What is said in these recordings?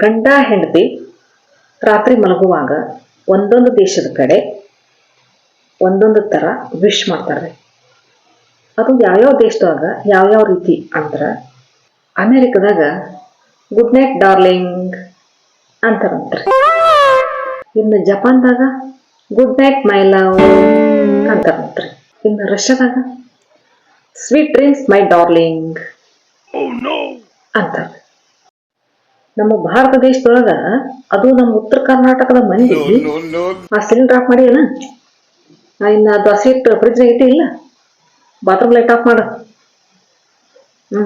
ಗಂಡ ಹೆಂಡತಿ ರಾತ್ರಿ ಮಲಗುವಾಗ ಒಂದೊಂದು ದೇಶದ ಕಡೆ ಒಂದೊಂದು ಥರ ವಿಶ್ ಮಾಡ್ತಾರೆ. ಅದು ಯಾವ್ಯಾವ ದೇಶದಾಗ ಯಾವ್ಯಾವ ರೀತಿ ಅಂದ್ರೆ, ಅಮೇರಿಕದಾಗ ಗುಡ್ ನೈಟ್ ಡಾರ್ಲಿಂಗ್ ಅಂತಾರಂತ್ರಿ. ಇನ್ನು ಜಪಾನ್ದಾಗ ಗುಡ್ ನೈಟ್ ಮೈ ಲವ್ ಅಂತಾರಂತ್ರಿ. ಇನ್ನು ರಷ್ಯಾದಾಗ ಸ್ವೀಟ್ ಡ್ರೀಮ್ಸ್ ಮೈ ಡಾರ್ಲಿಂಗ್ ಅಂತಾರೆ. ನಮ್ಮ ಭಾರತ ದೇಶದೊಳಗ ಅದು ನಮ್ಮ ಉತ್ತರ ಕರ್ನಾಟಕದ ಮಂದಿ ಆ ಸಿಲಿಂಡರ್ ಆಫ್ ಮಾಡಿ ಏನ ಇನ್ನು ಅದು ಹಸಿ ಇಟ್ಟು ಫ್ರಿಜ್ ಇಟ್ಟು ಇಲ್ಲ, ಬಾತ್ರೂಮ್ ಲೈಟ್ ಆಫ್ ಮಾಡು.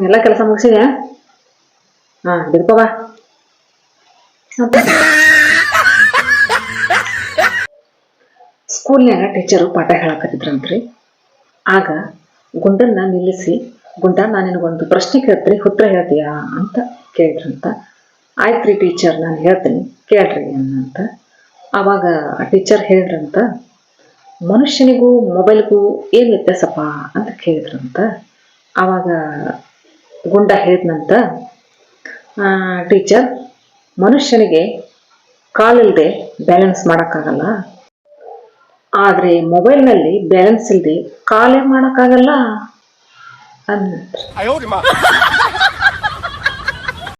ಎಲ್ಲ ಕೆಲಸ ಮುಗಿಸಿದ್ಯಾ? ಬಿಡ್ಕೋಬಾ. ಸ್ಕೂಲ್ನಾಗ ಟೀಚರು ಪಾಠ ಹೇಳಕತ್ತಿದ್ರಂತ್ರಿ. ಆಗ ಗುಂಡನ್ನ ನಿಲ್ಲಿಸಿ, ಗುಂಡ ನಾನು ನಿನಗೊಂದು ಪ್ರಶ್ನೆ ಕೇಳ್ತೀನಿ, ಉತ್ತರ ಹೇಳ್ತೀಯಾ ಅಂತ ಕೇಳಿದ್ರಂತ. ಆಯ್ತು ರೀ ಟೀಚರ್, ನಾನು ಹೇಳ್ತೀನಿ ಕೇಳ್ರಿ ಅಂತ. ಆವಾಗ ಟೀಚರ್ ಹೇಳಿದ್ರಂತ, ಮನುಷ್ಯನಿಗೂ ಮೊಬೈಲ್ಗೂ ಏನು ವ್ಯತ್ಯಾಸಪ್ಪ ಅಂತ ಕೇಳಿದ್ರಂತ. ಆವಾಗ ಗುಂಡ ಹೇಳಿದ್ನಂತ, ಟೀಚರ್, ಮನುಷ್ಯನಿಗೆ ಕಾಲಿಲ್ಲದೆ ಬ್ಯಾಲೆನ್ಸ್ ಮಾಡೋಕ್ಕಾಗಲ್ಲ, ಆದರೆ ಮೊಬೈಲ್ನಲ್ಲಿ ಬ್ಯಾಲೆನ್ಸ್ ಇಲ್ಲದೆ ಕಾಲೇ ಮಾಡೋಕ್ಕಾಗಲ್ಲ ಅಂದ.